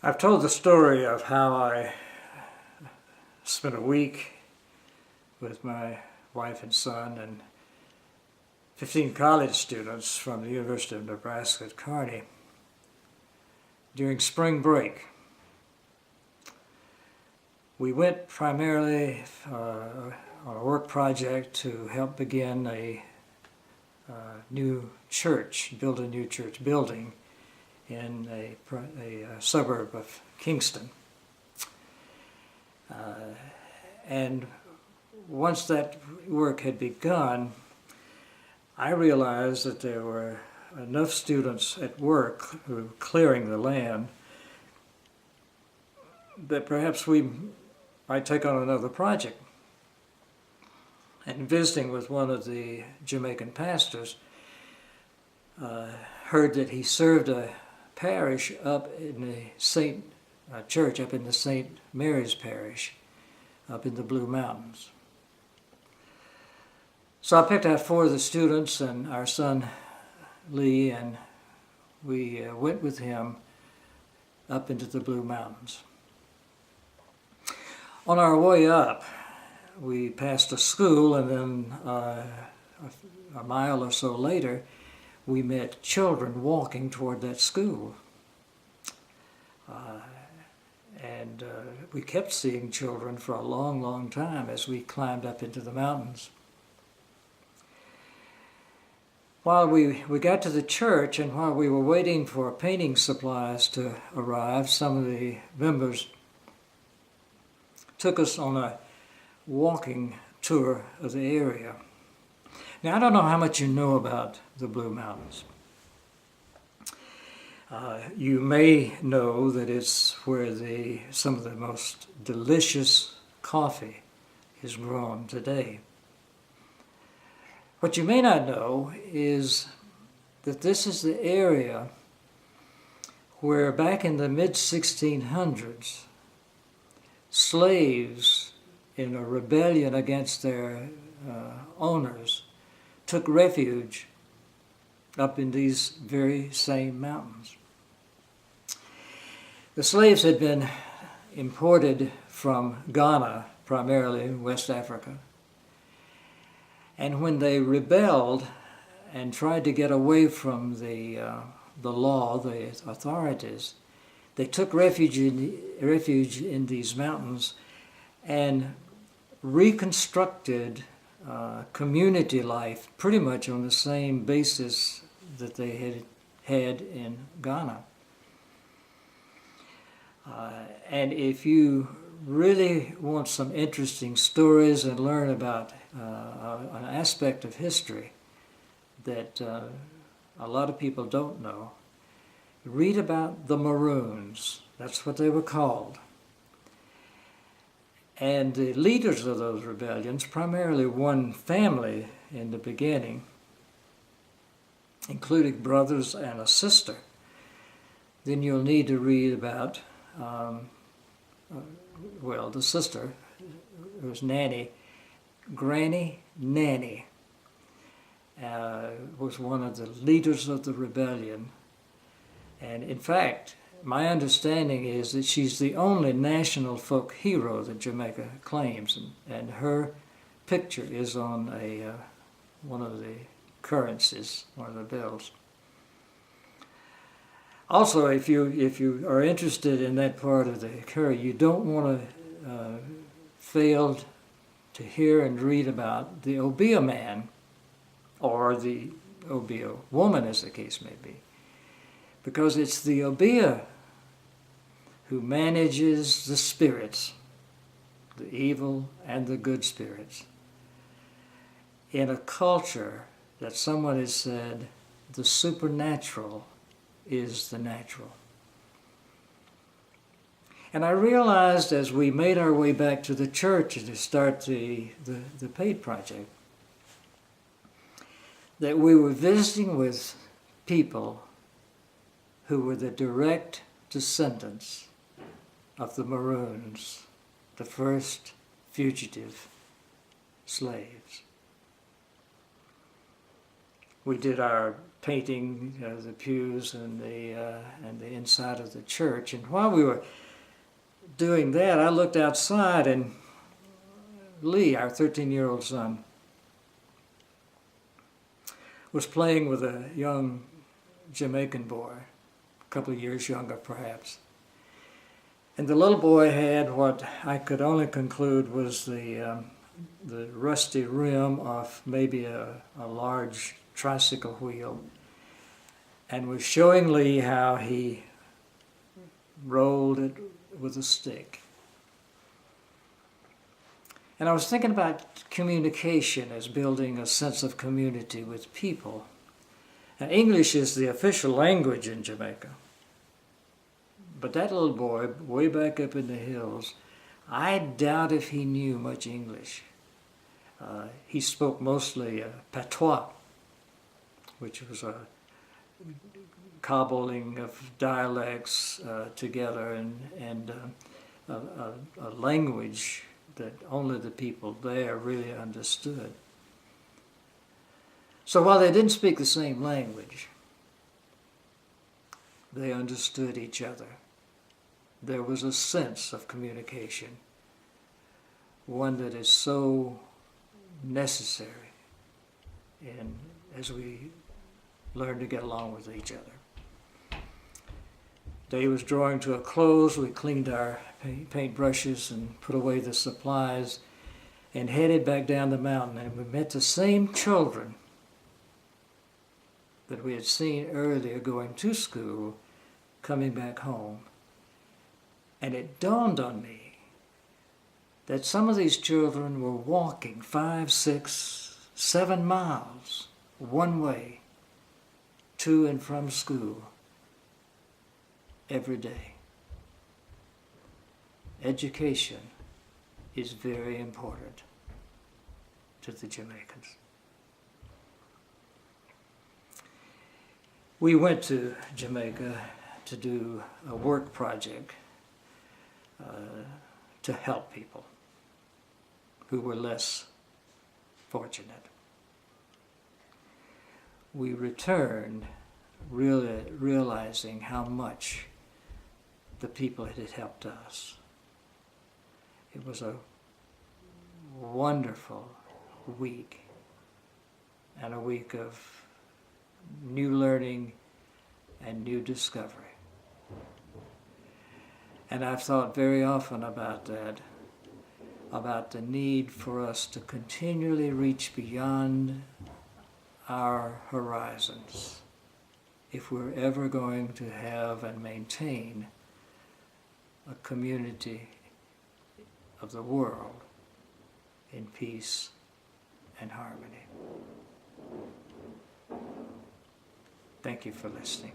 I've told the story of how I spent a week with my wife and son and 15 college students from the University of Nebraska at Kearney during spring break. We went primarily on a work project to help begin a new church, build a new church building in a suburb of Kingston. And once that work had begun, I realized that there were enough students at work who were clearing the land that perhaps we might take on another project. And visiting with one of the Jamaican pastors, heard that he served a parish up in the church up in the St. Mary's parish up in the Blue Mountains. So I picked out 4 of the students and our son Lee, and we went with him up into the Blue Mountains. On our way up, we passed a school, and then a mile or so later, we met children walking toward that school. And we kept seeing children for a long, long time as we climbed up into the mountains. While we got to the church, and while we were waiting for painting supplies to arrive, some of the members took us on a walking tour of the area. Now, I don't know how much you know about the Blue Mountains. You may know that it's where some of the most delicious coffee is grown today. What you may not know is that this is the area where back in the mid-1600s, slaves in a rebellion against their owners took refuge up in these very same mountains. The slaves had been imported from Ghana, primarily in West Africa. And when they rebelled and tried to get away from the law, the authorities, they took refuge in these mountains and reconstructed community life pretty much on the same basis that they had in Ghana. And if you really want some interesting stories and learn about an aspect of history that a lot of people don't know, read about the Maroons. That's what they were called. And the leaders of those rebellions, primarily one family in the beginning, including brothers and a sister. Then you'll need to read about, the sister, it was Granny Nanny, was one of the leaders of the rebellion. And in fact, my understanding is that she's the only national folk hero that Jamaica claims, and her picture is on one of the currencies, one of the bills. Also, if you are interested in that part of the curry, you don't want to fail to hear and read about the Obeah man, or the Obeah woman, as the case may be, because it's the Obeah who manages the spirits, the evil and the good spirits, in a culture that someone has said the supernatural is the natural. And I realized as we made our way back to the church to start the paid project that we were visiting with people who were the direct descendants of the Maroons, the first fugitive slaves. we did our painting, the pews and the inside of the church. And while we were doing that, I looked outside, and Lee, our 13-year-old son, was playing with a young Jamaican boy, a couple of years younger perhaps. And the little boy had what I could only conclude was the rusty rim of maybe a large tricycle wheel, and was showing Lee how he rolled it with a stick. And I was thinking about communication as building a sense of community with people. And English is the official language in Jamaica. But that little boy, way back up in the hills, I doubt if he knew much English. He spoke mostly patois, which was a cobbling of dialects together, and a language that only the people there really understood. So while they didn't speak the same language, they understood each other. There was a sense of communication, one that is so necessary as we learn to get along with each other. Day was drawing to a close. We cleaned our paint brushes and put away the supplies and headed back down the mountain, and we met the same children that we had seen earlier going to school, coming back home. And it dawned on me that some of these children were walking 5, 6, 7 miles one way to and from school every day. Education is very important to the Jamaicans. We went to Jamaica to do a work project to help people who were less fortunate. We returned really realizing how much the people had helped us. It was a wonderful week, and a week of new learning and new discovery. And I've thought very often about that, about the need for us to continually reach beyond our horizons if we're ever going to have and maintain a community of the world in peace and harmony. Thank you for listening.